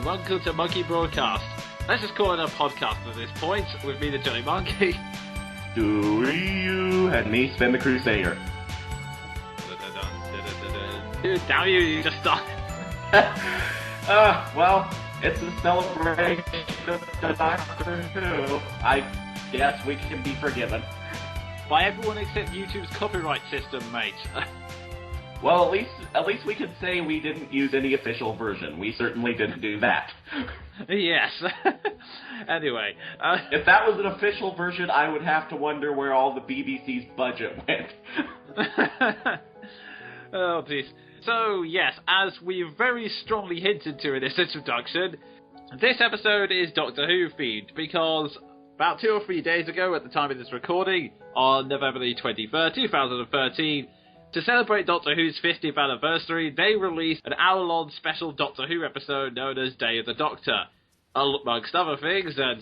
and welcome to Monkey Broadcast. Let's just call it a podcast at this point, with me, the Johnny Monkey. Do-you, and me, Sven the Crusader. Dude, damn you just started. Well, it's a celebration of the Doctor Who. I guess we can be forgiven. By everyone except YouTube's copyright system, mate. Well, at least we can say we didn't use any official version. We certainly didn't do that. Yes. Anyway. If that was an official version, I would have to wonder where all the BBC's budget went. Oh, jeez. So, yes, as we very strongly hinted to in this introduction, this episode is Doctor Who themed, because about 2 or 3 days ago, at the time of this recording, on November the 23rd, 2013, to celebrate Doctor Who's 50th anniversary, they released an hour-long special Doctor Who episode known as Day of the Doctor, amongst other things, and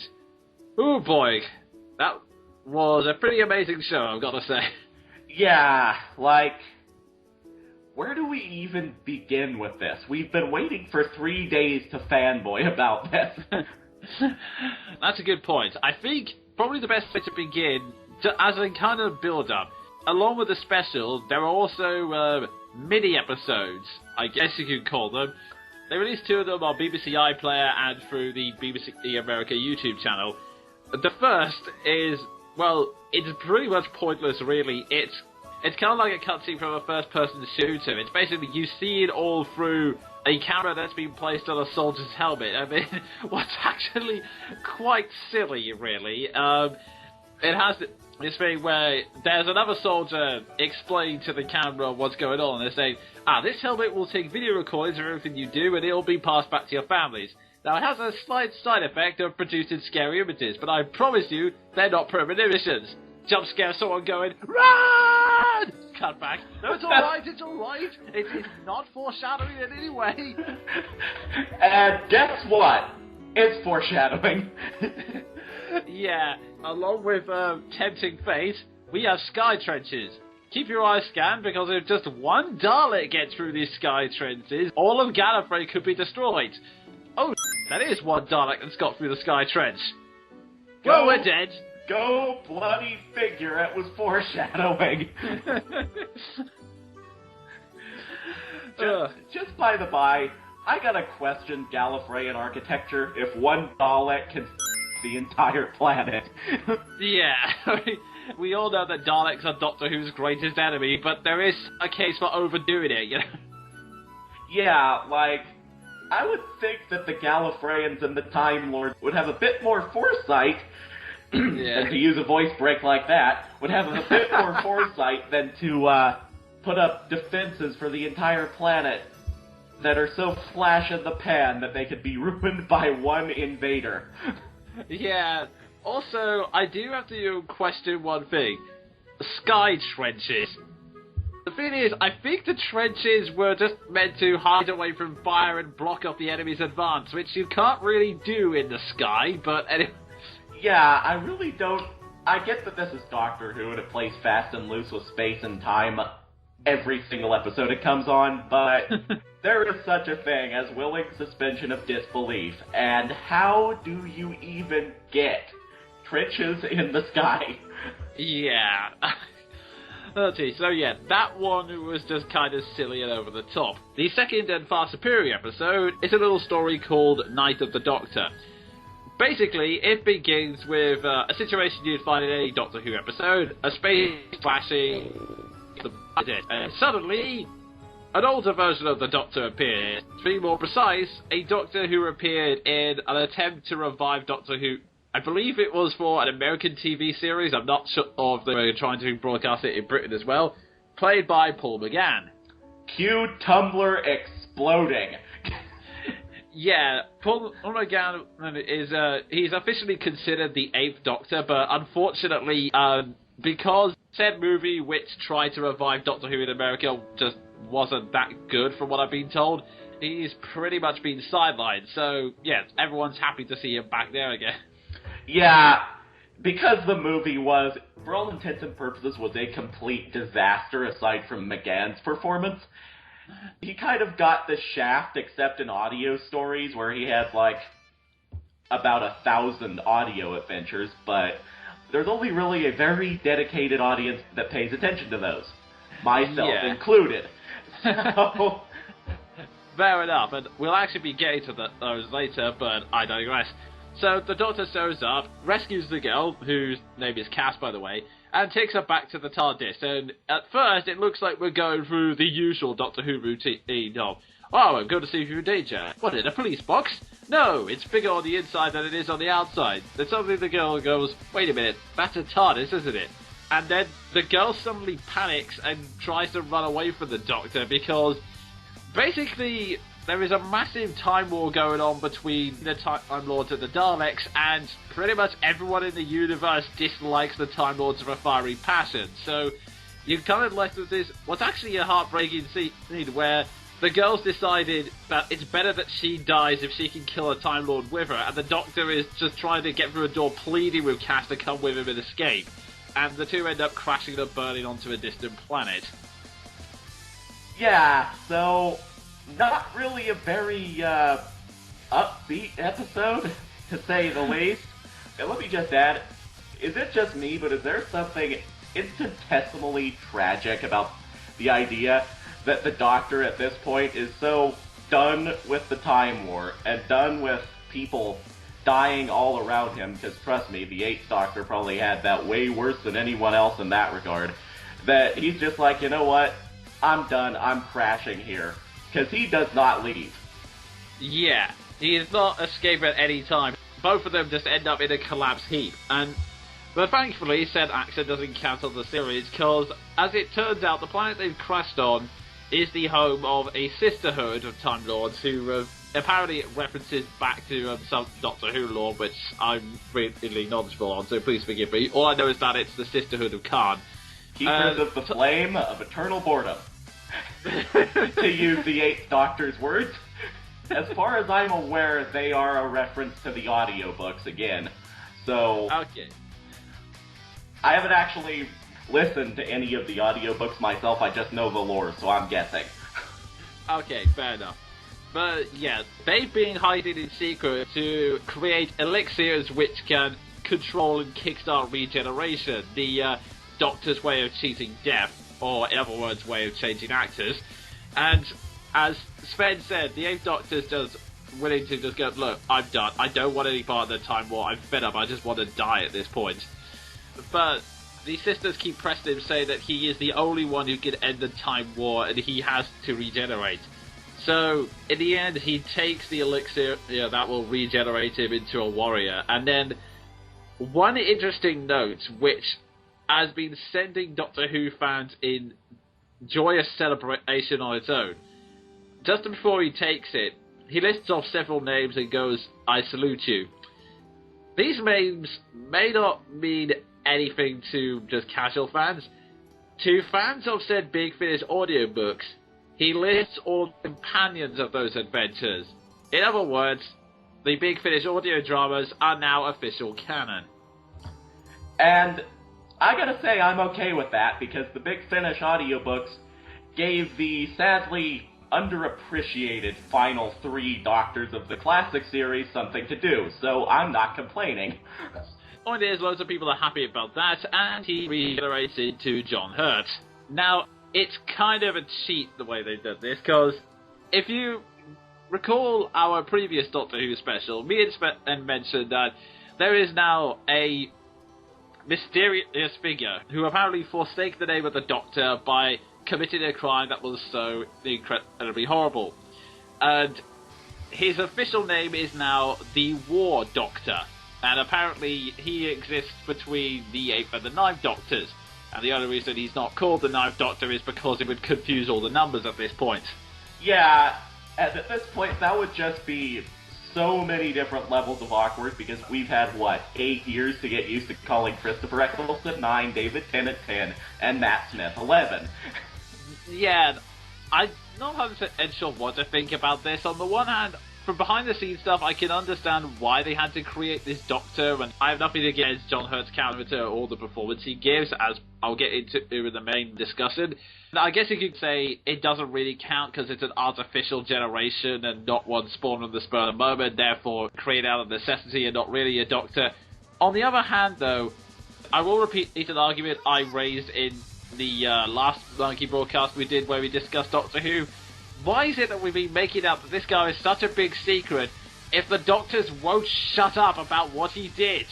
oh boy, that was a pretty amazing show, I've got to say. Yeah, like, where do we even begin with this? We've been waiting for 3 days to fanboy about this. That's a good point. I think probably the best way to begin, as a kind of build-up, along with the special, there are also mini-episodes, I guess you could call them. They released 2 of them on BBC iPlayer and through the BBC America YouTube channel. The first is, well, it's pretty much pointless, really. It's kind of like a cutscene from a first-person shooter. It's basically, you see it all through a camera that's been placed on a soldier's helmet. I mean, what's actually quite silly, really. It has this thing where there's another soldier explaining to the camera what's going on. They're saying, this helmet will take video recordings of everything you do, and it'll be passed back to your families. Now, it has a slight side effect of producing scary images, but I promise you, they're not premonitions. Jump scare someone going, run! Cut back. No, it's alright, it's alright. It's not foreshadowing in any way. And guess what? It's foreshadowing. Yeah, along with tempting fate, we have sky trenches. Keep your eyes scanned, because if just one Dalek gets through these sky trenches, all of Gallifrey could be destroyed. Oh, that is one Dalek that's got through the sky trench. Well, we're dead. Go bloody figure, it was foreshadowing. just by the by, I gotta question Gallifreyan architecture if one Dalek can the entire planet. Yeah, we all know that Daleks are Doctor Who's greatest enemy, but there is a case for overdoing it, you know? Yeah, like, I would think that the Gallifreyans and the Time Lords would have a bit more foresight, and to use a voice break like that, would have a bit more foresight than to put up defenses for the entire planet that are so flash in the pan that they could be ruined by one invader. Yeah, also, I do have to question one thing. Sky trenches. The thing is, I think the trenches were just meant to hide away from fire and block off the enemy's advance, which you can't really do in the sky, but anyway. Yeah, I really don't. I get that this is Doctor Who and it plays fast and loose with space and time every single episode it comes on, but there is such a thing as willing suspension of disbelief, and how do you even get trenches in the sky? Yeah. Okay, so yeah, that one was just kind of silly and over the top. The second and far superior episode is a little story called Night of the Doctor. Basically, it begins with a situation you'd find in any Doctor Who episode, a space flashing, and suddenly, an older version of the Doctor appears. To be more precise, a Doctor who appeared in an attempt to revive Doctor Who. I believe it was for an American TV series, I'm not sure if they were trying to broadcast it in Britain as well, played by Paul McGann. Cue Tumblr exploding. Yeah, Paul McGann is, he's officially considered the 8th Doctor, but unfortunately, because said movie which tried to revive Doctor Who in America just wasn't that good from what I've been told, he's pretty much been sidelined, so yeah, everyone's happy to see him back there again. Yeah, because the movie was, for all intents and purposes, was a complete disaster aside from McGann's performance, he kind of got the shaft, except in audio stories, where he had, like, about 1,000 audio adventures, but there's only really a very dedicated audience that pays attention to those. Myself included. So... Fair enough, and we'll actually be getting to those later, but I digress. So the Doctor shows up, rescues the girl, whose name is Cass, by the way, and takes her back to the TARDIS. And at first, it looks like we're going through the usual Doctor Who routine of, oh, I'm going to see if you're in danger. What, in a police box? No, it's bigger on the inside than it is on the outside. Then suddenly the girl goes, wait a minute, that's a TARDIS, isn't it? And then the girl suddenly panics and tries to run away from the Doctor because... basically, there is a massive time war going on between the Time Lords and the Daleks, and pretty much everyone in the universe dislikes the Time Lords of a fiery passion. So you're kind of left with this, what's actually a heartbreaking scene where the girl's decided that it's better that she dies if she can kill a Time Lord with her, and the Doctor is just trying to get through a door pleading with Cass to come with him and escape. And the two end up crashing and burning onto a distant planet. Yeah, so not really a very upbeat episode, to say the least. And let me just add, is it just me, but is there something infinitesimally tragic about the idea that the Doctor at this point is so done with the Time War and done with people dying all around him, because trust me, the 8th Doctor probably had that way worse than anyone else in that regard, that he's just like, you know what? I'm done, I'm crashing here. Because he does not leave. Yeah, he does not escape at any time. Both of them just end up in a collapse heap. But thankfully, said accident doesn't count on the series, because, as it turns out, the planet they've crashed on is the home of a sisterhood of Time Lords who apparently references back to some Doctor Who lore, which I'm really knowledgeable on, so please forgive me. All I know is that it's the Sisterhood of Khan. Keepers of the flame of eternal boredom. To use the 8th Doctor's words. As far as I'm aware, they are a reference to the audiobooks again. So... okay. I haven't actually listened to any of the audiobooks myself, I just know the lore, so I'm guessing. Okay, fair enough. But yeah, they've been hiding in secret to create elixirs which can control and kickstart regeneration. The Doctor's way of cheating death, or in other words, way of changing actors. And as Sven said, the 8th Doctor's just willing to just go, look, I'm done. I don't want any part of the Time War. I'm fed up. I just want to die at this point. But the sisters keep pressing him, saying that he is the only one who can end the Time War and he has to regenerate. So, in the end, he takes the elixir that will regenerate him into a warrior. And then, one interesting note, which has been sending Doctor Who fans in joyous celebration on its own. Just before he takes it, he lists off several names and goes, I salute you. These names may not mean anything to just casual fans. To fans of said Big Finish audiobooks, he lists all the companions of those adventures. In other words, the Big Finish audio dramas are now official canon. And I gotta say, I'm okay with that, because the Big Finish audiobooks gave the sadly underappreciated final 3 Doctors of the classic series something to do, so I'm not complaining. Point is, loads of people are happy about that, and he regenerates into John Hurt. Now, it's kind of a cheat the way they did this, because if you recall our previous Doctor Who special, me and Sven mentioned that there is now a mysterious figure who apparently forsake the name of the Doctor by committing a crime that was so incredibly horrible. And his official name is now the War Doctor. And apparently he exists between the 8th and the 9th Doctors. And the only reason he's not called the 9th Doctor is because it would confuse all the numbers at this point. Yeah, and at this point that would just be so many different levels of awkward, because we've had, 8 years to get used to calling Christopher Eccleston 9, David Tennant 10, and Matt Smith 11. Yeah, I'm not 100% sure what to think about this. On the one hand, from behind-the-scenes stuff, I can understand why they had to create this Doctor, and I have nothing against John Hurt's character or the performance he gives, as I'll get into in the main discussion. I guess you could say it doesn't really count because it's an artificial generation and not one spawned on the spur of the moment, therefore created out of necessity and not really a Doctor. On the other hand, though, I will repeat an argument I raised in the last Monkey broadcast we did where we discussed Doctor Who. Why is it that we've been making out that this guy is such a big secret if the Doctors won't shut up about what he did?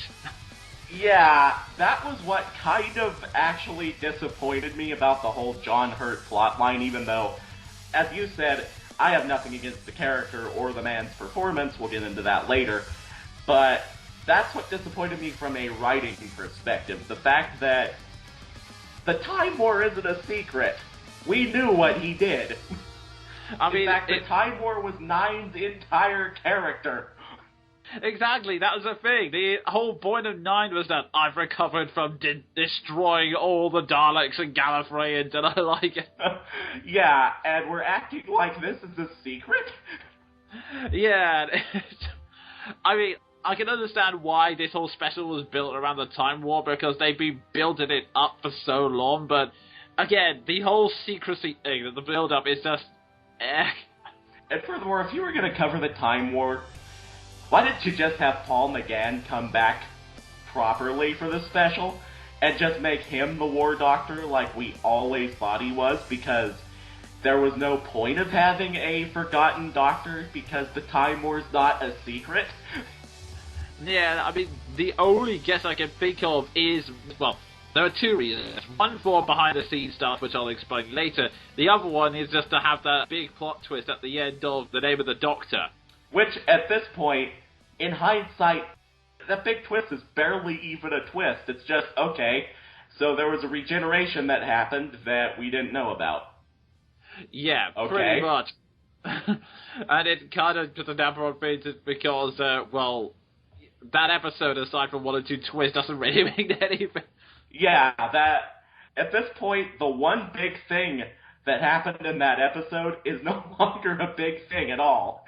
Yeah, that was what kind of actually disappointed me about the whole John Hurt plotline, even though, as you said, I have nothing against the character or the man's performance. We'll get into that later. But that's what disappointed me from a writing perspective. The fact that the Time War isn't a secret. We knew what he did. In fact, the Time War was Nine's entire character. Exactly, that was the thing. The whole point of Nine was that I've recovered from destroying all the Daleks and Gallifreyans, and I like it. Yeah, and we're acting like this is a secret? Yeah, I mean, I can understand why this whole special was built around the Time War, because they've been building it up for so long, but again, the whole secrecy thing, the build-up is just... And furthermore, if you were going to cover the Time War, why didn't you just have Paul McGann come back properly for the special, and just make him the War Doctor like we always thought he was, because there was no point of having a forgotten Doctor, because the Time War's not a secret? Yeah, I mean, the only guess I can think of is, well, there are two reasons. One for behind-the-scenes stuff, which I'll explain later. The other one is just to have that big plot twist at the end of The Name of the Doctor. Which, at this point, in hindsight, that big twist is barely even a twist. It's just, okay, so there was a regeneration that happened that we didn't know about. Yeah, okay. Pretty much. And it kind of just a damper on things because, well, that episode, aside from one or two twists, doesn't really mean anything. Yeah, that, at this point, the one big thing that happened in that episode is no longer a big thing at all.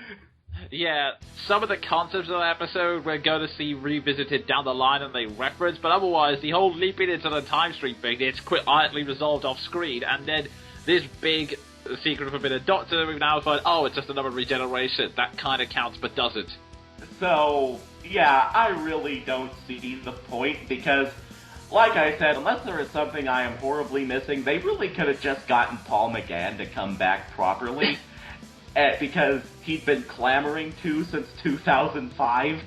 Yeah, some of the concepts of the episode we're going to see revisited down the line and they reference, but otherwise, the whole leaping into the time stream thing, it's quietly resolved off screen, and then this big secret of a bit of Doctor, we've now found, oh, it's just another regeneration. That kind of counts, but doesn't. So, yeah, I really don't see the point, because, like I said, unless there is something I am horribly missing, they really could have just gotten Paul McGann to come back properly, because he'd been clamoring to since 2005.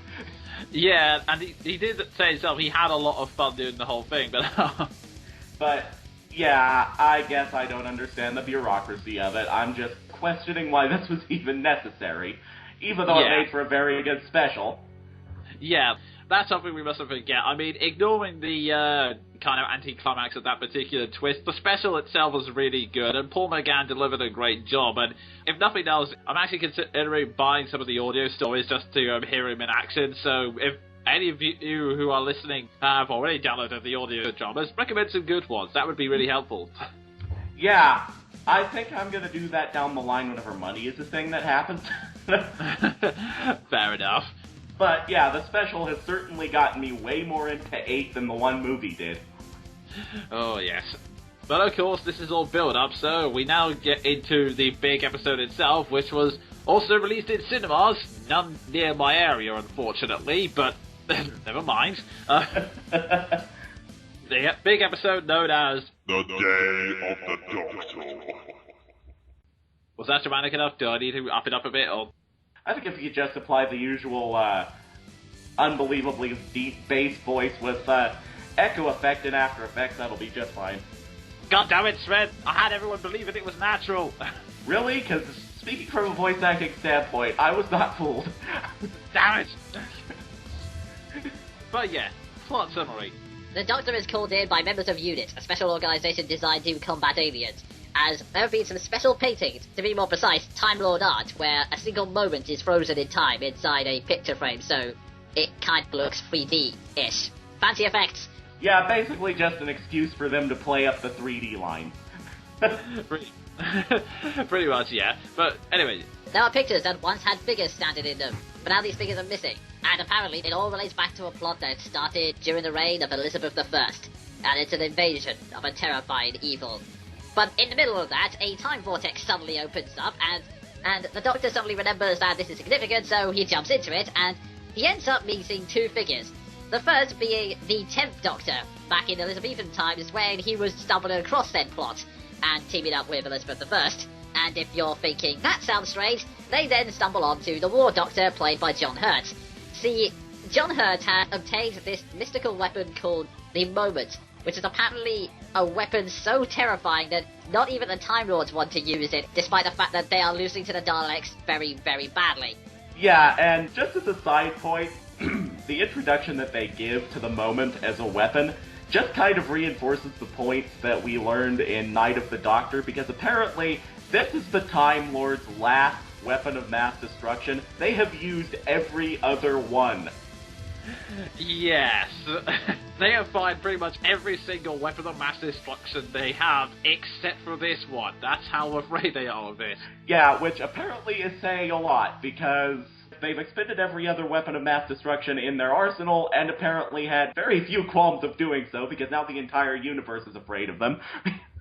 Yeah, and he did say himself he had a lot of fun doing the whole thing, but... But, yeah, I guess I don't understand the bureaucracy of it. I'm just questioning why this was even necessary, even though it made for a very good special. Yeah, that's something we mustn't forget. I mean, ignoring the kind of anticlimax of that particular twist, the special itself was really good, and Paul McGann delivered a great job, and if nothing else, I'm actually considering buying some of the audio stories just to hear him in action, so if any of you who are listening have already downloaded the audio dramas, recommend some good ones. That would be really helpful. Yeah, I think I'm going to do that down the line whenever money is a thing that happens. Fair enough. But yeah, the special has certainly gotten me way more into 8 than the one movie did. Oh, yes. But of course, this is all build up, so we now get into the big episode itself, which was also released in cinemas, none near my area, unfortunately, but never mind. The big episode known as The Day of the Doctor. Was that dramatic enough? Do I need to up it up a bit, or...? I think if you just apply the usual, unbelievably deep bass voice with, echo effect in After Effects, that'll be just fine. God damn it, Sven! I had everyone believing it was natural! Really? Because speaking from a voice acting standpoint, I was not fooled. Damn it! But yeah, plot summary. The Doctor is called in by members of UNIT, a special organisation designed to combat aliens, as there have been some special paintings, to be more precise, Time Lord art, where a single moment is frozen in time inside a picture frame, so it kind of looks 3D-ish. Fancy effects! Yeah, basically just an excuse for them to play up the 3D line. pretty, pretty much, yeah. But anyway. There are pictures that once had figures standing in them, but now these figures are missing. And apparently it all relates back to a plot that started during the reign of Elizabeth I. And it's an invasion of a terrifying evil. But in the middle of that, a time vortex suddenly opens up, and the Doctor suddenly remembers that this is significant, so he jumps into it, and he ends up meeting two figures. The first being the 10th Doctor, back in Elizabethan times when he was stumbling across said plot, and teaming up with Elizabeth I. And if you're thinking, that sounds strange, they then stumble onto the War Doctor, played by John Hurt. See, John Hurt had obtained this mystical weapon called the Moment, which is apparently a weapon so terrifying that not even the Time Lords want to use it, despite the fact that they are losing to the Daleks very, very badly. Yeah, and just as a side point, the introduction that they give to the Moment as a weapon just kind of reinforces the points that we learned in Night of the Doctor, because apparently this is the Time Lords' last weapon of mass destruction. They have used every other one. Yes. They have fired pretty much every single weapon of mass destruction they have, except for this one. That's how afraid they are of this. Yeah, which apparently is saying a lot, because they've expended every other weapon of mass destruction in their arsenal, and apparently had very few qualms of doing so, because now the entire universe is afraid of them.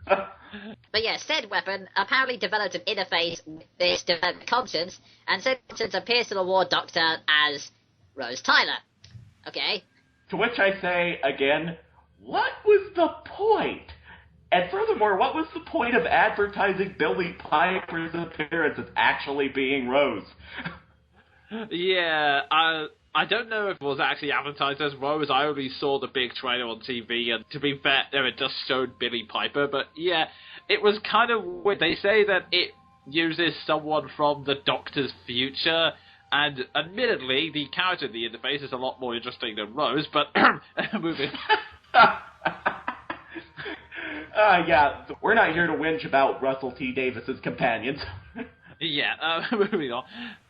But yeah, said weapon apparently developed an interface with this developed conscience, and said conscience appears to the War Doctor as Rose Tyler. Okay. To which I say, again, what was the point? And furthermore, what was the point of advertising Billy Piper's appearance as actually being Rose? Yeah, I don't know if it was actually advertised as Rose. I only saw the big trailer on TV, and to be fair, it just showed Billy Piper. But yeah, it was kind of weird. They say that it uses someone from the Doctor's future, and admittedly, the character in the interface is a lot more interesting than Rose, but moving. Yeah, we're not here to whinge about Russell T. Davis's companions. Yeah, moving on.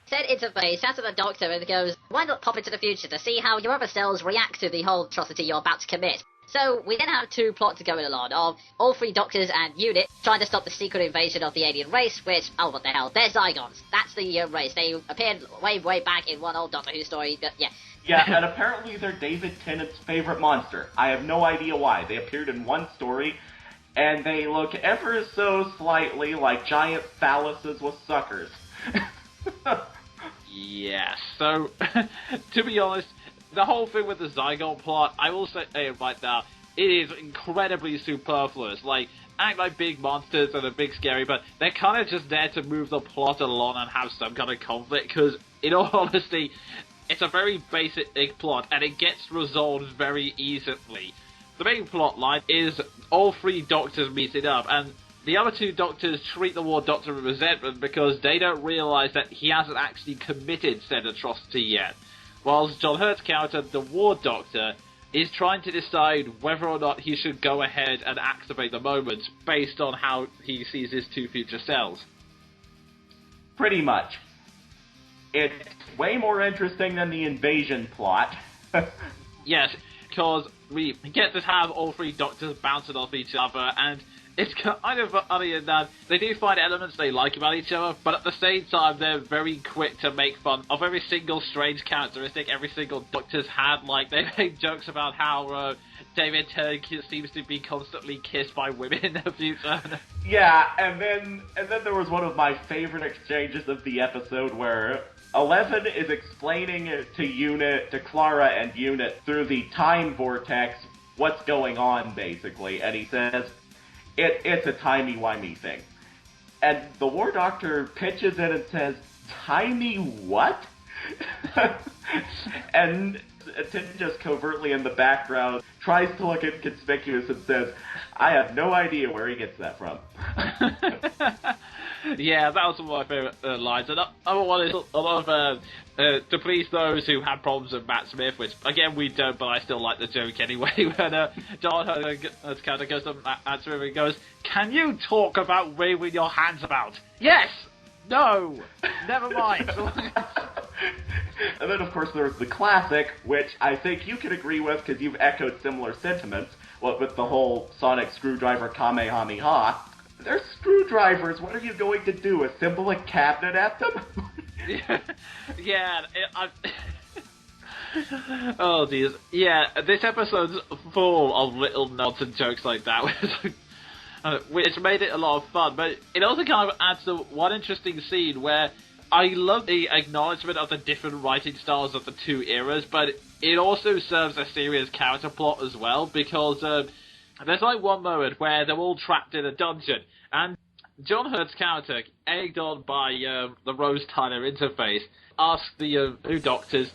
Said interface out to the Doctor and goes, why not pop into the future to see how your other cells react to the whole atrocity you're about to commit? So we then have two plots going along of all three Doctors and UNIT trying to stop the secret invasion of the alien race, which, oh what the hell, they're Zygons. That's the race. They appeared way, way back in one old Doctor Who story, but yeah. Yeah, and apparently they're David Tennant's favorite monster. I have no idea why. They appeared in one story, and they look ever so slightly like giant phalluses with suckers. Yes, so, to be honest, the whole thing with the Zygon plot, I will say right now, it is incredibly superfluous. Like, act like big monsters and are big scary, but they're kind of just there to move the plot along and have some kind of conflict, because, in all honesty, it's a very basic plot, and it gets resolved very easily. The main plot line is all three Doctors meeting up, and the other two Doctors treat the War Doctor with resentment because they don't realise that he hasn't actually committed said atrocity yet. Whilst John Hurt's character, the War Doctor, is trying to decide whether or not he should go ahead and activate the Moment based on how he sees his two future selves. Pretty much. It's way more interesting than the invasion plot. Yes, because we get to have all three Doctors bouncing off each other, and it's kind of funny in that they do find elements they like about each other, but at the same time they're very quick to make fun of every single strange characteristic every single Doctor's had. Like, they make jokes about how David Tennant seems to be constantly kissed by women in the future. Yeah, and then there was one of my favorite exchanges of the episode where Eleven is explaining to Clara and UNIT through the time vortex what's going on, basically, and he says, It's a timey-wimey thing. And the War Doctor pitches in and says, timey what? And Tin just covertly in the background tries to look inconspicuous and says, I have no idea where he gets that from. Yeah, that was one of my favourite lines. And other one is a lot of, to please those who have problems with Matt Smith, which, again, we don't, but I still like the joke anyway, when John kind of goes to Matt Smith and goes, can you talk about waving your hands about? Yes! No! Never mind! And then, of course, there's the classic, which I think you can agree with because you've echoed similar sentiments, what with the whole sonic screwdriver Kamehameha. They're screwdrivers. What are you going to do? Assemble a cabinet at them? Yeah. Oh, dear. Yeah, this episode's full of little nods and jokes like that, which made it a lot of fun. But it also kind of adds to one interesting scene where I love the acknowledgement of the different writing styles of the two eras, but it also serves a serious character plot as well, because there's like one moment where they're all trapped in a dungeon, and John Hurt's character, egged on by the Rose Tyler interface, asks the new doctors,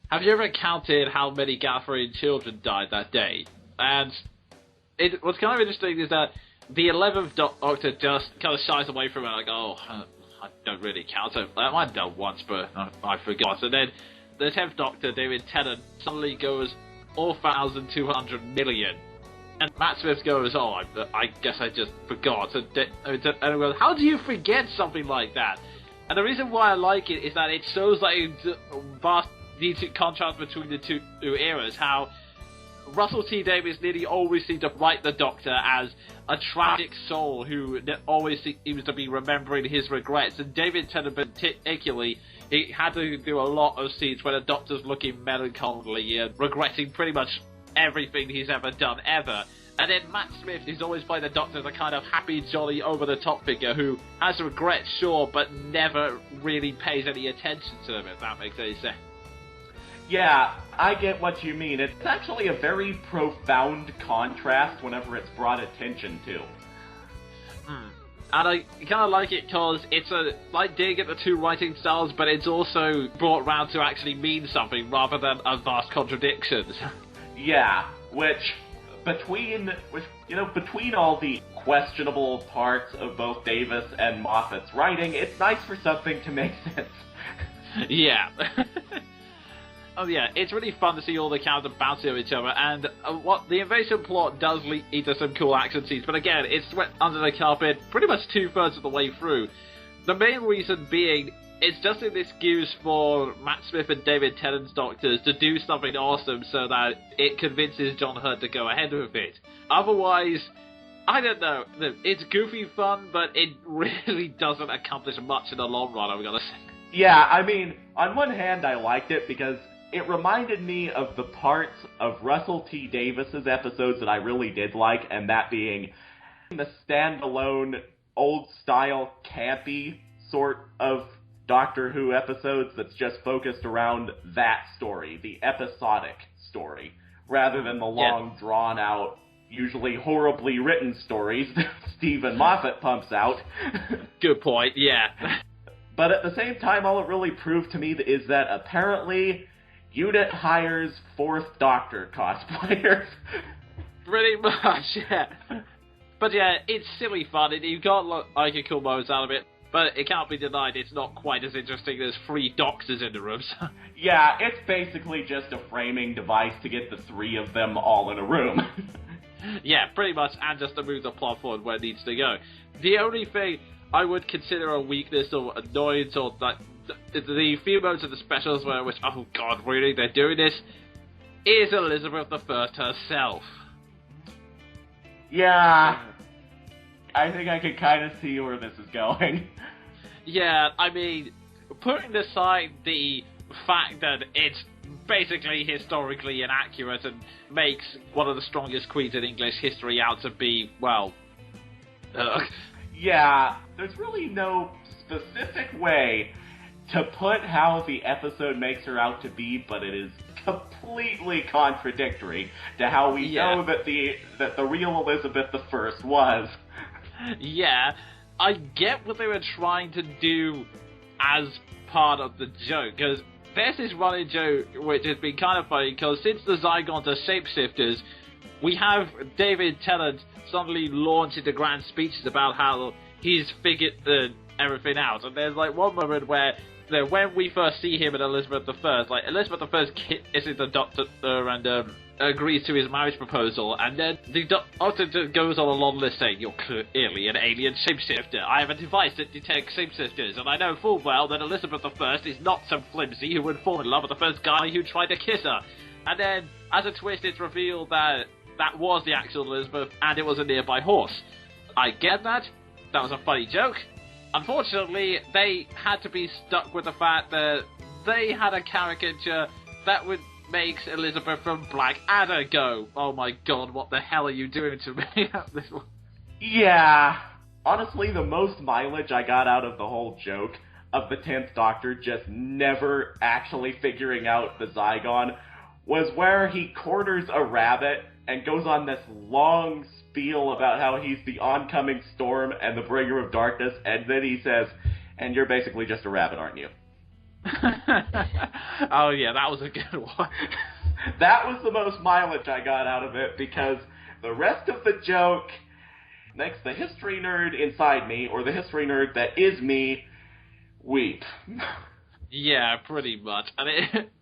have you ever counted how many Gallifreyan children died that day? And what's kind of interesting is that the 11th Doctor just kind of shies away from it, like, oh, I don't really count it. I might have done once, but I forgot. And then the 10th Doctor, David Tennant, suddenly goes 4,200 million. And Matt Smith goes, oh, I guess I just forgot. And I goes, how do you forget something like that? And the reason why I like it is that it shows like vast contrast between the two eras, how Russell T Davies nearly always seemed to write the Doctor as a tragic soul who always seems to be remembering his regrets, and David Tennant particularly, he had to do a lot of scenes where the Doctor's looking melancholy and regretting pretty much everything he's ever done, ever. And then Matt Smith is always playing the Doctor as a kind of happy, jolly, over-the-top figure who has regrets, sure, but never really pays any attention to them, if that makes any sense. Yeah, I get what you mean. It's actually a very profound contrast whenever it's brought attention to. And I kind of like it because it's like dig at the two writing styles, but it's also brought round to actually mean something rather than a vast contradictions. Yeah, which between all the questionable parts of both Davis and Moffat's writing, it's nice for something to make sense. Yeah. Oh yeah, it's really fun to see all the characters bouncing off each other, and what the invasion plot does lead to some cool action scenes, but again, it's swept under the carpet pretty much 2/3 of the way through. The main reason being, it's just an excuse for Matt Smith and David Tennant's Doctors to do something awesome so that it convinces John Hurt to go ahead with it. Otherwise, I don't know, it's goofy fun, but it really doesn't accomplish much in the long run, I'm gonna say. Yeah, I mean, on one hand I liked it because it reminded me of the parts of Russell T. Davis's episodes that I really did like, and that being the standalone, old-style, campy sort of Doctor Who episodes that's just focused around that story, the episodic story, rather than the long, drawn-out, usually horribly written stories that Stephen Moffat pumps out. Good point, yeah. But at the same time, all it really proved to me is that apparently Unit hires 4th Doctor cosplayers. Pretty much, yeah. But yeah, it's silly fun, and you got like a cool moments out of it, but it can't be denied it's not quite as interesting as 3 Doctors in the rooms. Yeah, it's basically just a framing device to get the 3 of them all in a room. Yeah, pretty much, and just to move the plot forward where it needs to go. The only thing I would consider a weakness or annoyance, or that the few moments of the specials where which, oh god, really, they're doing this, is Elizabeth I herself. Yeah, I think I can kind of see where this is going. Yeah, I mean, putting aside the fact that it's basically historically inaccurate and makes one of the strongest queens in English history out to be, well, yeah, there's really no specific way to put how the episode makes her out to be, but it is completely contradictory to how we know that the real Elizabeth I was. Yeah, I get what they were trying to do as part of the joke, because there's this running joke which has been kind of funny, because since the Zygons are shapeshifters, we have David Tennant suddenly launch into grand speeches about how he's figured everything out, and there's like one moment where when we first see him and Elizabeth I, like Elizabeth I kisses the Doctor and agrees to his marriage proposal, and then the Doctor goes on a long list saying, "You're clearly an alien shapeshifter. I have a device that detects shapeshifters, and I know full well that Elizabeth I is not some flimsy who would fall in love with the first guy who tried to kiss her." And then, as a twist, it's revealed that that was the actual Elizabeth, and it was a nearby horse. I get that. That was a funny joke. Unfortunately, they had to be stuck with the fact that they had a caricature that would make Elizabeth from Blackadder go, oh my god, what the hell are you doing to me? Yeah. Honestly, the most mileage I got out of the whole joke of the 10th Doctor just never actually figuring out the Zygon was where he corners a rabbit and goes on this long spiel about how he's the oncoming storm and the bringer of darkness, and then he says, and you're basically just a rabbit, aren't you? Oh yeah, that was a good one. That was the most mileage I got out of it, because the rest of the joke makes the history nerd inside me, or the history nerd that is me, weep. Yeah, pretty much. And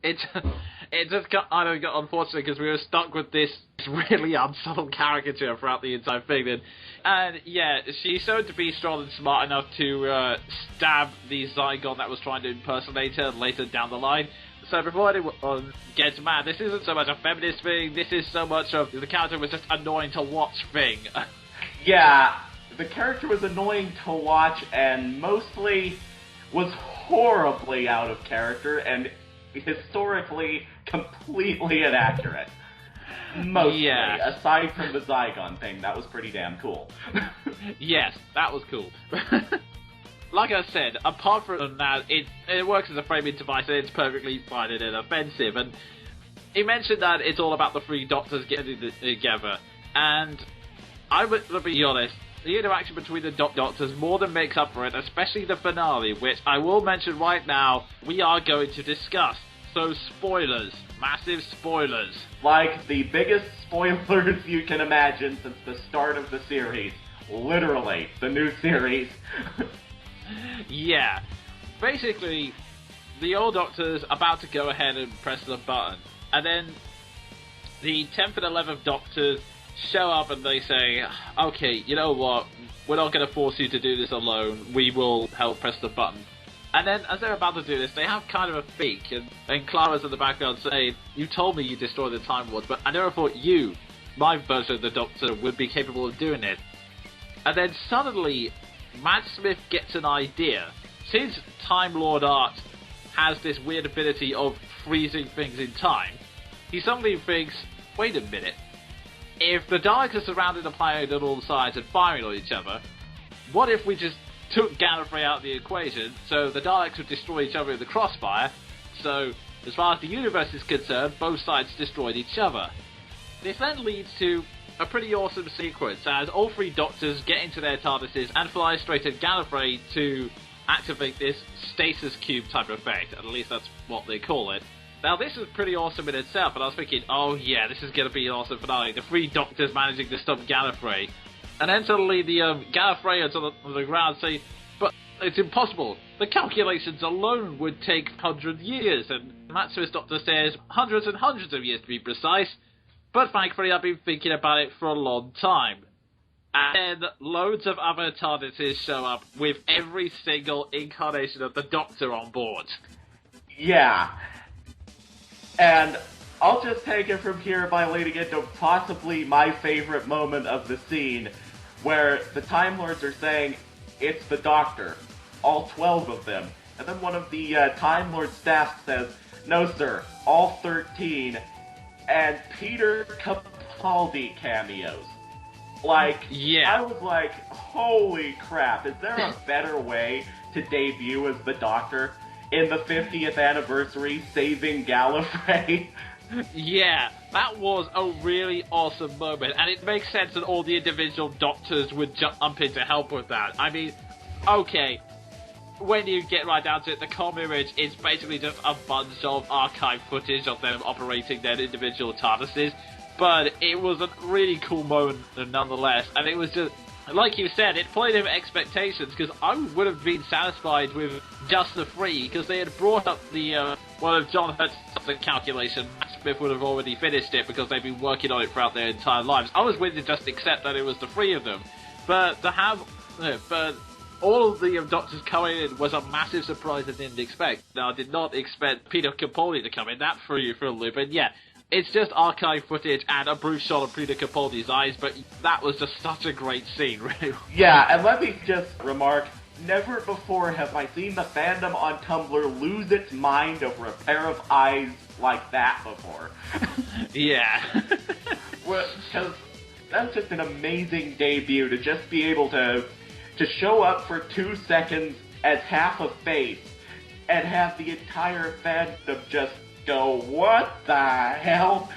it just got unfortunate because we were stuck with this really unsubtle caricature throughout the entire thing. And yeah, she showed to be strong and smart enough to stab the Zygon that was trying to impersonate her later down the line. So before anyone gets mad, this isn't so much a feminist thing, this is so much of the character was just annoying to watch thing. Yeah, the character was annoying to watch and mostly was horribly out of character and historically completely inaccurate. Mostly, yeah. Aside from the Zygon thing, that was pretty damn cool. Yes, that was cool. Like I said, apart from that, it works as a framing device and it's perfectly fine and inoffensive. And he mentioned that it's all about the three Doctors getting together. And I would be honest, the interaction between the Doctors more than makes up for it, especially the finale, which I will mention right now, we are going to discuss. So spoilers, massive spoilers. Like the biggest spoilers you can imagine since the start of the series. Literally, the new series. Yeah. Basically, the old Doctor's about to go ahead and press the button. And then the 10th and 11th Doctors show up and they say, okay, you know what, we're not going to force you to do this alone, we will help press the button. And then, as they're about to do this, they have kind of a peek, and Clara's in the background saying, you told me you destroyed the Time Lord, but I never thought you, my version of the Doctor, would be capable of doing it. And then suddenly, Matt Smith gets an idea. Since Time Lord Art has this weird ability of freezing things in time, he suddenly thinks, wait a minute, if the Daleks are surrounding the planet on all sides and firing on each other, what if we just took Gallifrey out of the equation, so the Daleks would destroy each other in the crossfire, so as far as the universe is concerned, both sides destroyed each other. This then leads to a pretty awesome sequence, as all three Doctors get into their TARDISes and fly straight at Gallifrey to activate this stasis cube type effect, at least that's what they call it. Now, this is pretty awesome in itself, and I was thinking, oh yeah, this is going to be an awesome finale. The three Doctors managing to stop Gallifrey. And then suddenly the Gallifreyans on the ground say, but it's impossible. The calculations alone would take 100 years. And Matt Smith's Doctor says, hundreds and hundreds of years to be precise. But thankfully, I've been thinking about it for a long time. And then loads of other TARDISes show up with every single incarnation of the Doctor on board. Yeah. And I'll just take it from here by leading into possibly my favorite moment of the scene, where the Time Lords are saying, it's the Doctor, all 12 of them. And then one of the Time Lord staff says, no sir, all 13, and Peter Capaldi cameos. Like, yeah. I was like, holy crap, is there a better way to debut as the Doctor in the 50th anniversary saving Gallifrey? Yeah, that was a really awesome moment, and it makes sense that all the individual Doctors would jump in to help with that. I mean, okay, when you get right down to it, the comm image is basically just a bunch of archive footage of them operating their individual TARDISes, but it was a really cool moment nonetheless, and it was just, like you said, it played over expectations, because I would have been satisfied with just the three, because they had brought up the, one of John Hurt's calculation. Matt Smith would have already finished it, because they've been working on it throughout their entire lives. I was willing to just accept that it was the three of them, but to have, but all of the Doctors coming in was a massive surprise I didn't expect. Now, I did not expect Peter Capaldi to come in, that threw you for a loop, and yeah, it's just archive footage and a brief shot of Peter Capaldi's eyes, but that was just such a great scene, really. Yeah, and let me just remark, never before have I seen the fandom on Tumblr lose its mind over a pair of eyes like that before. Yeah. Because that's just an amazing debut to just be able to show up for 2 seconds as half a face and have the entire fandom just go, what the hell?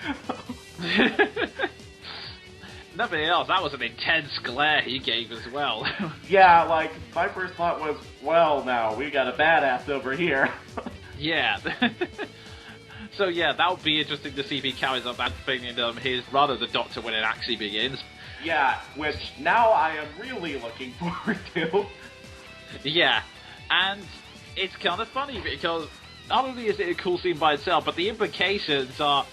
Nothing else, that was an intense glare he gave as well. Yeah, like, my first thought was, well, now, we got a badass over here. Yeah. So yeah, that would be interesting to see if he carries on that thing in his run of the Doctor when it actually begins. Yeah, which now I am really looking forward to. Yeah, and it's kind of funny because not only is it a cool scene by itself, but the implications are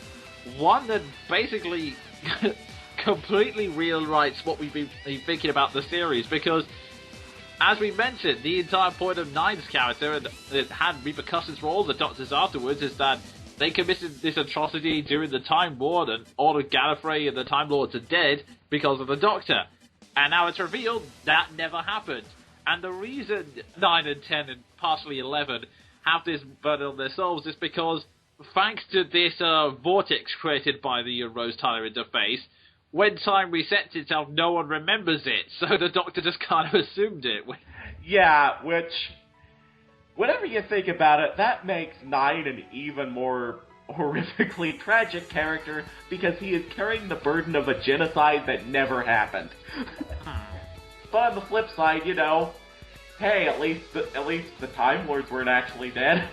one that basically completely rewrites what we've been thinking about the series, because as we mentioned, the entire point of Nine's character, and it had repercussions for all the Doctors afterwards, is that they committed this atrocity during the Time War, and all of Gallifrey and the Time Lords are dead because of the Doctor. And now it's revealed that never happened. And the reason 9 and 10 and partially 11 have this burden on their souls is because, thanks to this vortex created by the Rose-Tyler interface, when time resets itself, no one remembers it. So the Doctor just kind of assumed it. Yeah, which, whenever you think about it, that makes 9 an even more horrifically tragic character, because he is carrying the burden of a genocide that never happened. But on the flip side, you know, hey, at least the Time Lords weren't actually dead.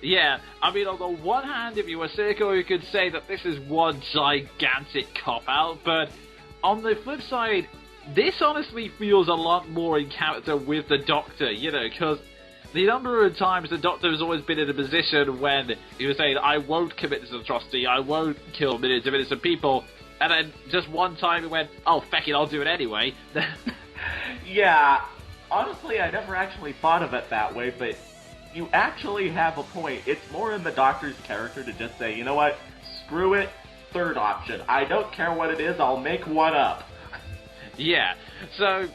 Yeah, I mean, on the one hand, if you were cynical, you could say that this is one gigantic cop-out, but on the flip side, this honestly feels a lot more in character with the Doctor, you know, because the number of times the Doctor has always been in a position when he was saying, I won't commit this atrocity, I won't kill millions of innocent people, and then just one time he went, oh, feck it, I'll do it anyway. Yeah, honestly, I never actually thought of it that way, but you actually have a point. It's more in the Doctor's character to just say, you know what, screw it, third option. I don't care what it is, I'll make one up. Yeah, so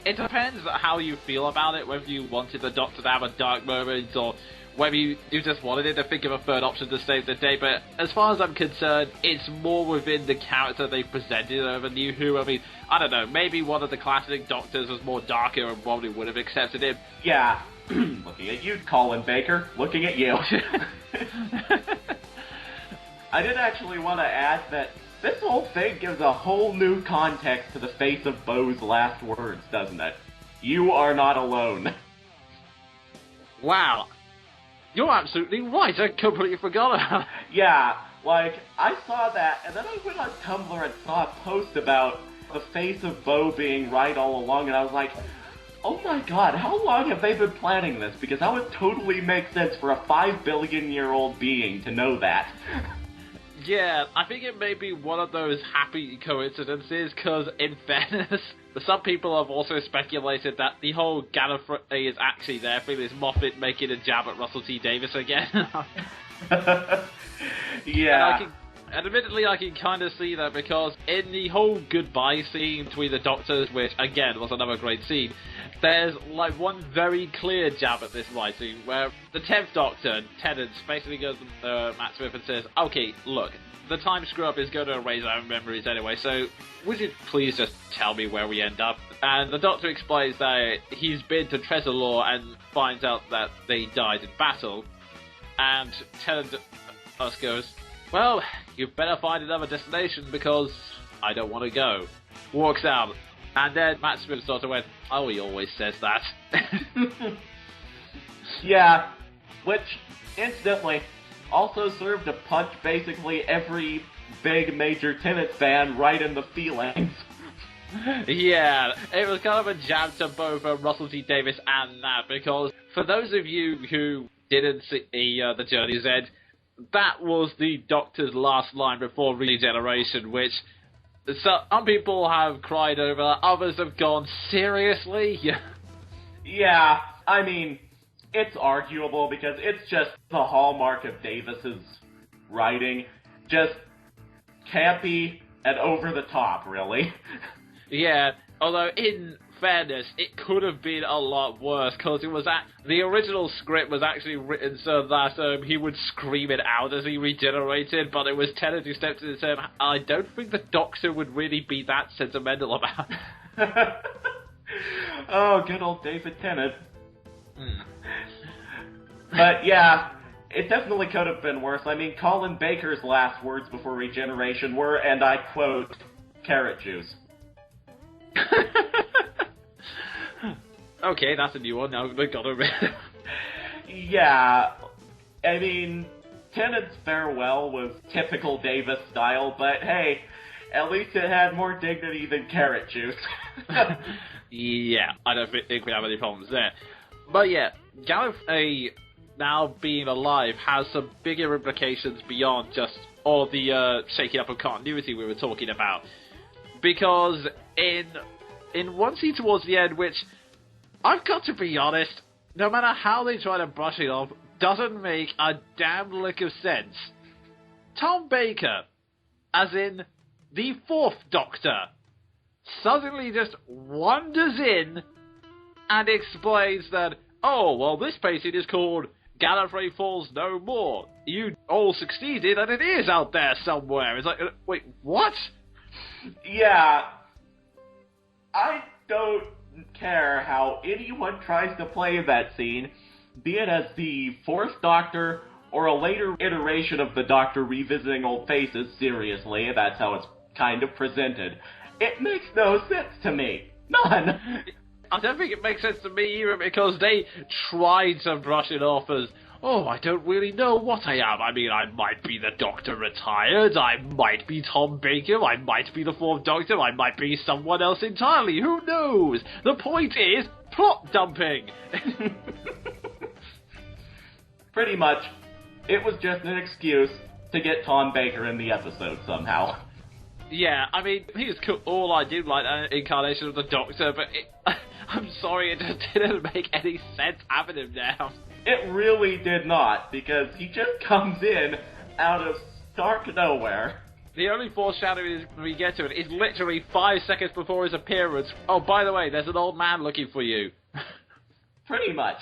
it depends how you feel about it, whether you wanted the Doctor to have a dark moment, or whether you just wanted it to think of a third option to save the day. But as far as I'm concerned, it's more within the character they presented over New Who. I mean, I don't know, maybe one of the classic Doctors was more darker and probably would have accepted him. Yeah, looking at you, Colin Baker, looking at you. I did actually want to add that this whole thing gives a whole new context to the face of Bo's last words, doesn't it? You are not alone. Wow. You're absolutely right, I completely forgot about it. Yeah, like, I saw that, and then I went on Tumblr and saw a post about the face of Bo being right all along, and I was like, oh my god, how long have they been planning this? Because that would totally make sense for a 5 billion-year-old being to know that. Yeah, I think it may be one of those happy coincidences, because in fairness, some people have also speculated that the whole Gallifrey is actually there for this Moffat making a jab at Russell T Davies again. Yeah. And admittedly, I can kind of see that, because in the whole goodbye scene between the Doctors, which, again, was another great scene, there's, like, one very clear jab at this writing, where the 10th Doctor, Tennant, basically goes to Matt Smith and says, okay, look, the time screw-up is going to erase our memories anyway, so would you please just tell me where we end up? And the Doctor explains that he's been to Tresolor and finds out that they died in battle, and Tennant goes, well, you better find another destination because I don't want to go. Walks out. And then Matt Smith sort of went, oh, he always says that. Yeah, which, incidentally, also served to punch basically every big major Tennant fan right in the feelings. Yeah, it was kind of a jab to both Russell T Davies and that, because for those of you who didn't see The Journey's End, that was the Doctor's last line before regeneration, which some people have cried over, others have gone, seriously? Yeah, I mean, it's arguable because it's just the hallmark of Davis's writing. just campy and over the top, really. Yeah, although in fairness, it could have been a lot worse, because the original script was actually written so that he would scream it out as he regenerated, but it was Tennant who stepped in and said, I don't think the Doctor would really be that sentimental about it. Oh, good old David Tennant. But yeah, it definitely could have been worse. I mean, Colin Baker's last words before regeneration were, and I quote, carrot juice. Okay, that's a new one. Now we got to read. Yeah, I mean, Tennant's farewell was typical Davis style, but hey, at least it had more dignity than carrot juice. Yeah, I don't think we have any problems there. But yeah, Gallifrey now being alive has some bigger implications beyond just all the shaking up of continuity we were talking about. Because in one scene towards the end, which I've got to be honest, no matter how they try to brush it off, doesn't make a damn lick of sense. Tom Baker, as in the Fourth Doctor, suddenly just wanders in and explains that, oh, well, this painting is called Gallifrey Falls No More. You all succeeded and it is out there somewhere. It's like, wait, what? Yeah, I don't care how anyone tries to play that scene, be it as the Fourth Doctor or a later iteration of the Doctor revisiting old faces. Seriously, that's how it's kind of presented. It makes no sense to me. None. I don't think it makes sense to me either, because they tried to brush it off as, oh, I don't really know what I am. I mean, I might be the Doctor retired, I might be Tom Baker, I might be the Fourth Doctor, I might be someone else entirely, who knows? The point is, plot dumping! Pretty much, it was just an excuse to get Tom Baker in the episode somehow. Yeah, I mean, he was cool. All I did like that incarnation of the Doctor, but I'm sorry, it just didn't make any sense having him now. It really did not, because he just comes in out of stark nowhere. The only foreshadowing we get to it is literally 5 seconds before his appearance. Oh, by the way, there's an old man looking for you. Pretty much.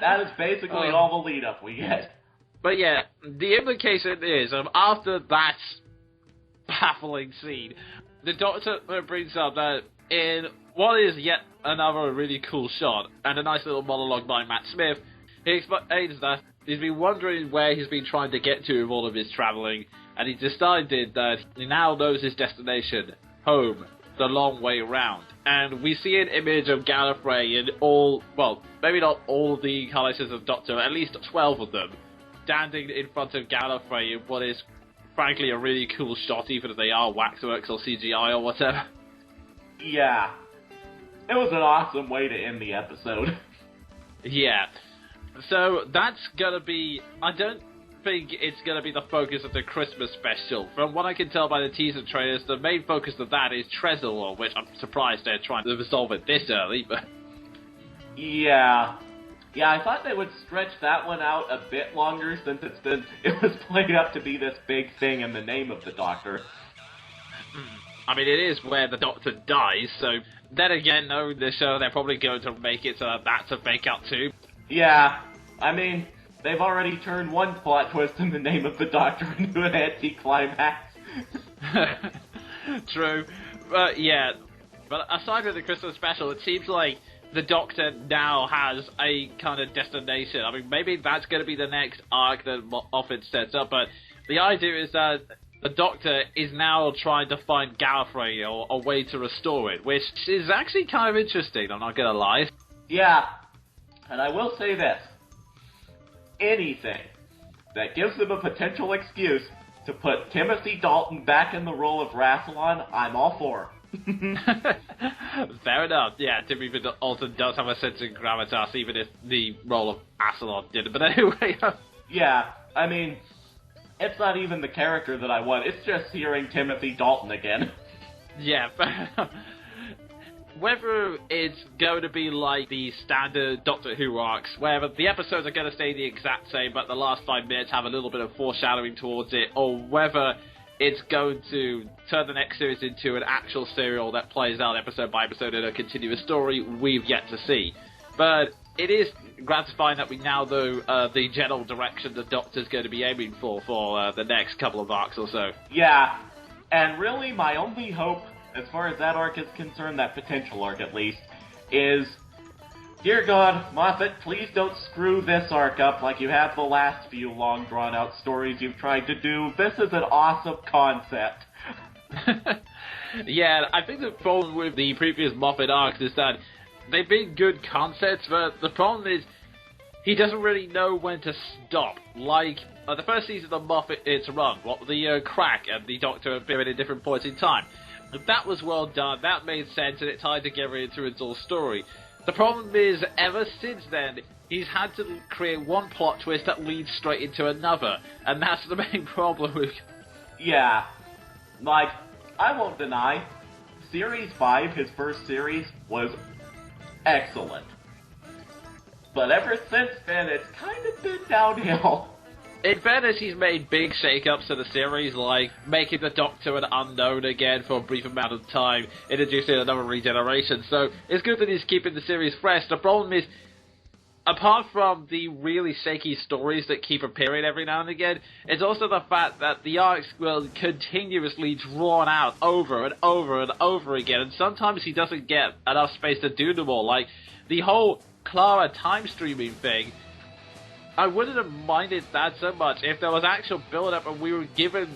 That is basically all the lead-up we get. But yeah, the implication is, after that baffling scene, the Doctor brings up that in what is yet another really cool shot, and a nice little monologue by Matt Smith, he explains that he's been wondering where he's been trying to get to with all of his travelling, and he decided that he now knows his destination, home, the long way round. And we see an image of Gallifrey in all, well, maybe not all of the incarnations of Doctor, at least 12 of them, standing in front of Gallifrey in what is, frankly, a really cool shot, even if they are waxworks or CGI or whatever. Yeah. It was an awesome way to end the episode. Yeah. So that's gonna be... I don't think it's gonna be the focus of the Christmas special. From what I can tell by the teaser trailers, the main focus of that is Tresor, which I'm surprised they're trying to resolve it this early, but... Yeah. Yeah, I thought they would stretch that one out a bit longer, since it was played up to be this big thing in the name of the Doctor. I mean, it is where the Doctor dies, so... Then again, knowing the show, they're probably going to make it so that's a fake-out too. Yeah, I mean, they've already turned one plot twist in the name of the Doctor into an anti-climax. True. But yeah, but aside from the Christmas special, it seems like the Doctor now has a kind of destination. I mean, maybe that's going to be the next arc that Moffat sets up, but the idea is that the Doctor is now trying to find Gallifrey or a way to restore it, which is actually kind of interesting, I'm not going to lie. Yeah, and I will say this. Anything that gives them a potential excuse to put Timothy Dalton back in the role of Rassilon, I'm all for. Fair enough, yeah, Timothy Dalton does have a sense of gravitas, even if the role of Rassilon didn't, but anyway... Yeah, I mean... It's not even the character that I want, it's just hearing Timothy Dalton again. Yeah, whether it's going to be like the standard Doctor Who arcs, where the episodes are going to stay the exact same, but the last 5 minutes have a little bit of foreshadowing towards it, or whether it's going to turn the next series into an actual serial that plays out episode by episode in a continuous story, we've yet to see. But it is gratifying that we now know the general direction the Doctor's going to be aiming for the next couple of arcs or so. Yeah, and really my only hope, as far as that arc is concerned, that potential arc at least, is, dear God, Moffat, please don't screw this arc up like you have the last few long drawn-out stories you've tried to do. This is an awesome concept. Yeah, I think the problem with the previous Moffat arcs is that they've been good concepts, but the problem is he doesn't really know when to stop. Like, the first season of Moffat, it's run, the crack and the Doctor appearing at different points in time. That was well done, that made sense, and it tied together into its whole story. The problem is, ever since then, he's had to create one plot twist that leads straight into another, and that's the main problem with... Yeah, like, I won't deny, Series 5, his first series, was excellent. But ever since then, it's kind of been downhill. In fairness, he's made big shake-ups to the series, like making the Doctor an unknown again for a brief amount of time, introducing another regeneration, so it's good that he's keeping the series fresh. The problem is, apart from the really shaky stories that keep appearing every now and again, it's also the fact that the arcs will continuously drawn out over and over and over again, and sometimes he doesn't get enough space to do them all. Like, the whole Clara time streaming thing, I wouldn't have minded that so much if there was actual build-up and we were given,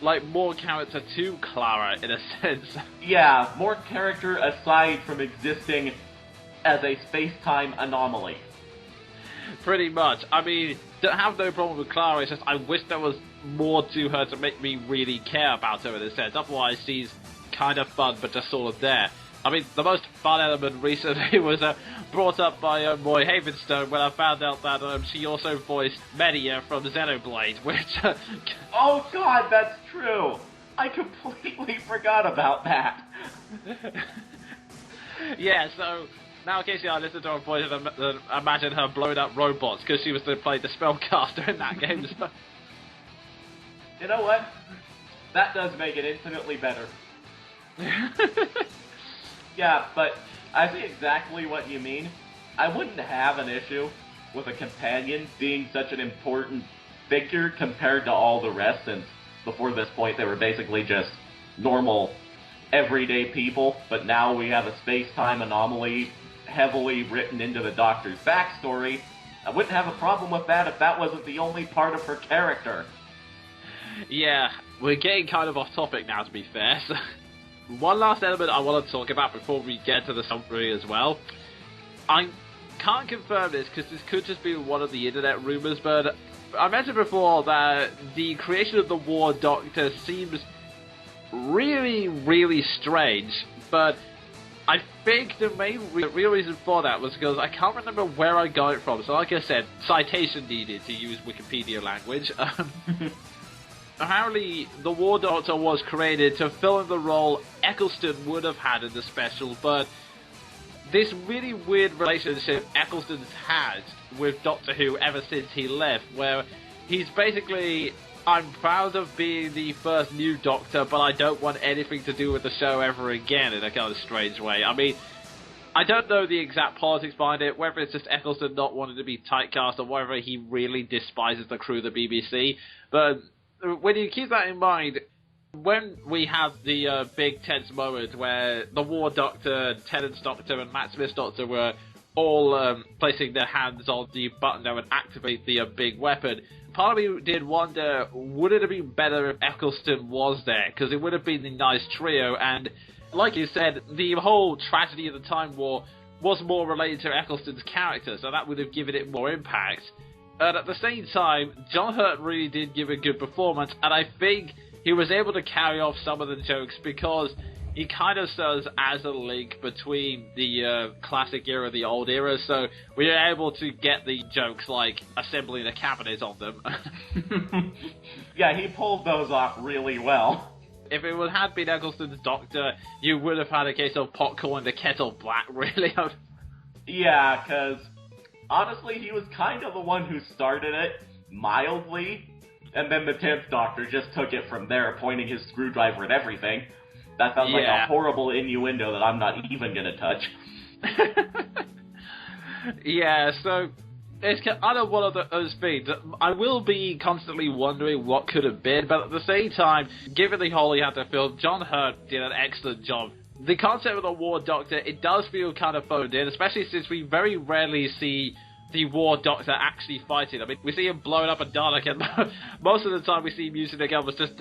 like, more character to Clara, in a sense. Yeah, more character aside from existing as a space-time anomaly. Pretty much. I mean, don't have no problem with Clara, it's just I wish there was more to her to make me really care about her in a sense. Otherwise, she's kind of fun, but just sort of there. I mean, the most fun element recently was brought up by Roy Havenstone when I found out that she also voiced Media from Xenoblade, which... Oh god, that's true! I completely forgot about that. Yeah, so... Now occasionally I listen to her voice and imagine her blowing up robots, because she was to play the spellcaster in that game. So. You know what? That does make it infinitely better. Yeah, but I see exactly what you mean. I wouldn't have an issue with a companion being such an important figure compared to all the rest, since before this point they were basically just normal, everyday people, but now we have a space-time anomaly heavily written into the Doctor's backstory. I wouldn't have a problem with that if that wasn't the only part of her character. Yeah, we're getting kind of off topic now, to be fair. So, one last element I want to talk about before we get to the summary as well. I can't confirm this because this could just be one of the internet rumors, but I mentioned before that the creation of the War Doctor seems really, really strange, but I think the main real reason for that was because I can't remember where I got it from. So like I said, citation needed, to use Wikipedia language. Apparently, the War Doctor was created to fill in the role Eccleston would have had in the special, but this really weird relationship Eccleston's had with Doctor Who ever since he left, where he's basically, I'm proud of being the first new Doctor, but I don't want anything to do with the show ever again, in a kind of strange way. I mean, I don't know the exact politics behind it, whether it's just Eccleston not wanting to be typecast or whether he really despises the crew of the BBC, but when you keep that in mind, when we have the big tense moment where the War Doctor, Tennant's Doctor, and Matt Smith's Doctor were all placing their hands on the button that would activate the big weapon, part of me did wonder, would it have been better if Eccleston was there? Because it would have been a nice trio, and like you said, the whole tragedy of the Time War was more related to Eccleston's character, so that would have given it more impact. And at the same time, John Hurt really did give a good performance, and I think he was able to carry off some of the jokes because he kind of serves as a link between the classic era and the old era, so we were able to get the jokes like assembling a cabinet on them. Yeah, he pulled those off really well. if it had been Eccleston's Doctor, you would have had a case of popcorn the kettle black, really. Yeah, because honestly, he was kind of the one who started it, mildly, and then the 10th Doctor just took it from there, pointing his screwdriver at everything. That sounds like a horrible innuendo that I'm not even gonna touch. Yeah, so it's kind of one of those things. I will be constantly wondering what could have been, but at the same time, given the hole he had to fill, John Hurt did an excellent job. The concept of the War Doctor, it does feel kind of phoned in, especially since we very rarely see the War Doctor actually fighting. I mean, we see him blowing up a Dalek, and most of the time we see him using the gun was just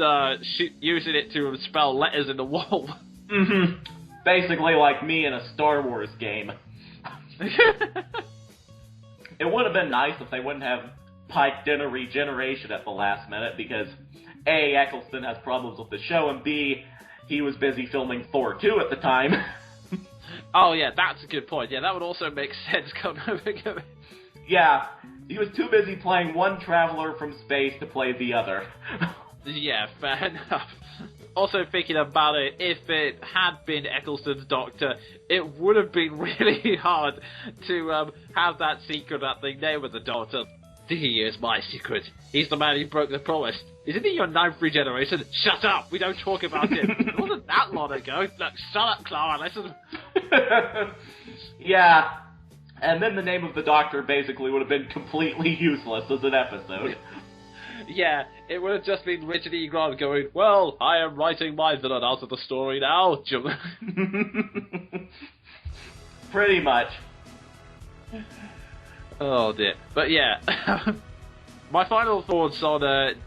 using it to spell letters in the wall. Mm-hmm. Basically like me in a Star Wars game. It would have been nice if they wouldn't have piped in a regeneration at the last minute, because A, Eccleston has problems with the show, and B, he was busy filming Thor 2 at the time. Oh yeah, that's a good point. Yeah, that would also make sense. Yeah, he was too busy playing one traveler from space to play the other. Yeah, fair enough. Also thinking about it, if it had been Eccleston's Doctor, it would have been really hard to have that secret that they named with the Doctor. He is my secret. He's the man who broke the promise. Isn't he your 9th regeneration? Shut up! We don't talk about it. It wasn't that long ago. Look, shut up, Clara, listen. Yeah, and then the name of the Doctor basically would have been completely useless as an episode. Yeah, it would have just been Richard E. Grant going, well, I am writing my villain out of the story now. Pretty much. Oh dear. But yeah, my final thoughts on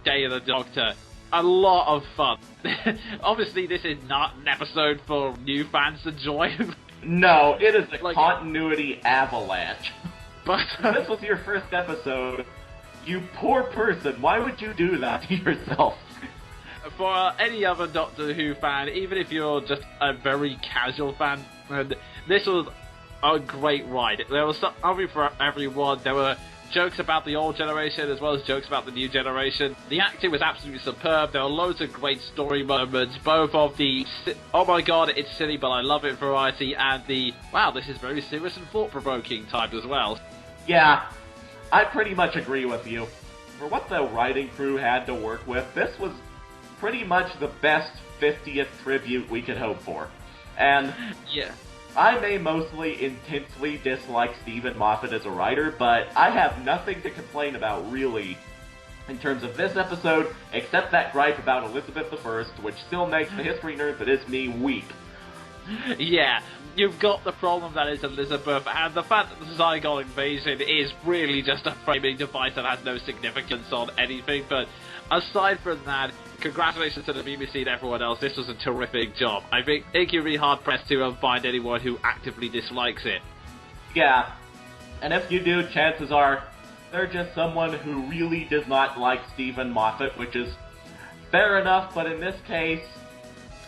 Day of the Doctor. A lot of fun. Obviously, this is not an episode for new fans to join. No, it is a continuity avalanche. But if this was your first episode, you poor person, why would you do that to yourself? For any other Doctor Who fan, even if you're just a very casual fan, this was a great ride. There was something for everyone. There were jokes about the old generation as well as jokes about the new generation. The acting was absolutely superb. There were loads of great story moments, both of the oh my god, it's silly but I love it variety, and the wow, this is very serious and thought-provoking type as well. Yeah, I pretty much agree with you. For what the writing crew had to work with, this was pretty much the best 50th tribute we could hope for. And yeah, I may mostly intensely dislike Stephen Moffat as a writer, but I have nothing to complain about, really, in terms of this episode, except that gripe about Elizabeth I, which still makes the history nerd that is me weep. Yeah, you've got the problem that is Elizabeth, and the fact that the Zygon invasion is really just a framing device that has no significance on anything, but aside from that, congratulations to the BBC and everyone else, this was a terrific job. I think you'd be hard-pressed to find anyone who actively dislikes it. Yeah, and if you do, chances are they're just someone who really does not like Stephen Moffat, which is fair enough, but in this case,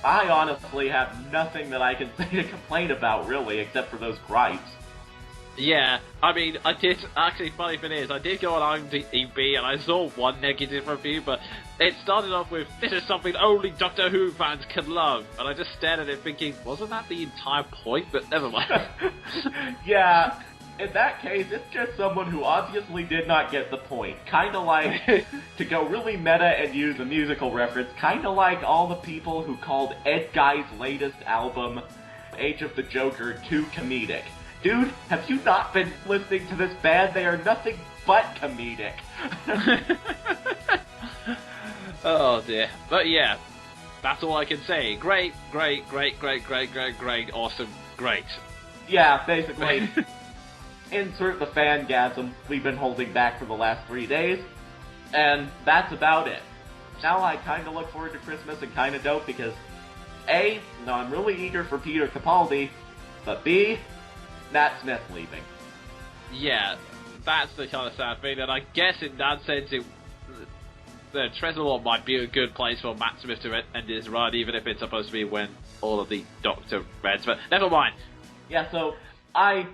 I honestly have nothing that I can say to complain about, really, except for those gripes. Yeah, I mean, I did, actually, funny thing is, I did go on IMDb and I saw one negative review, but it started off with, this is something only Doctor Who fans can love, and I just stared at it thinking, wasn't that the entire point? But never mind. Yeah, in that case, it's just someone who obviously did not get the point. Kinda like, to go really meta and use a musical reference, kinda like all the people who called Ed Guy's latest album, Age of the Joker, too comedic. Dude, have you not been listening to this band? They are nothing but comedic. Oh dear. But yeah, that's all I can say. Great, awesome, great. Yeah, basically, insert the fangasm we've been holding back for the last 3 days, and that's about it. Now I kinda look forward to Christmas and kinda don't because A, no, I'm really eager for Peter Capaldi, but B, Matt Smith leaving. Yeah, that's the kind of sad thing, and I guess in that sense, the Treasure might be a good place for Matt Smith to end his run, even if it's supposed to be when all of the Doctor ends, but never mind. Yeah, so I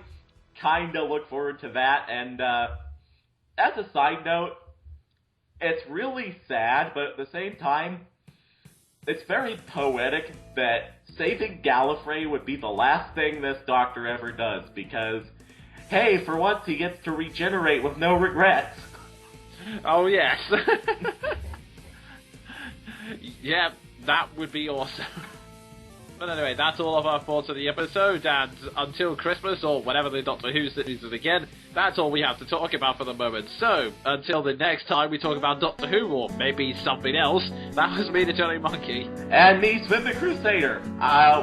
kinda look forward to that, and as a side note, it's really sad, but at the same time, it's very poetic that saving Gallifrey would be the last thing this Doctor ever does, because, hey, for once he gets to regenerate with no regrets. Oh, yes. Yeah, that would be awesome. But anyway, that's all of our thoughts on the episode, and until Christmas, or whenever the Doctor Who series is again, that's all we have to talk about for the moment. So, until the next time we talk about Doctor Who, or maybe something else, that was me, the Jonin Monkey. And me, Sven the Crusader.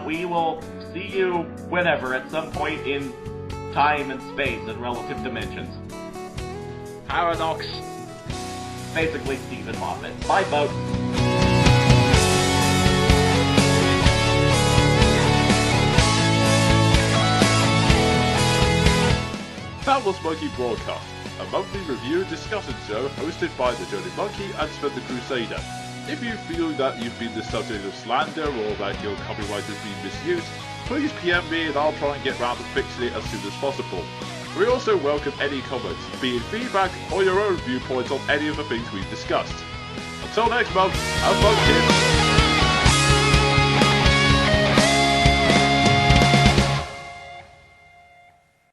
We will see you whenever, at some point in time and space and relative dimensions. Paradox. Basically Stephen Moffat. Bye, folks. That was Monkey Broadcast, a monthly review and discussion show hosted by the Jonin Monkey and Sven the Crusader. If you feel that you've been the subject of slander or that your copyright has been misused, please PM me and I'll try and get round to fixing it as soon as possible. We also welcome any comments, be it feedback or your own viewpoints on any of the things we've discussed. Until next month, have fun, kids!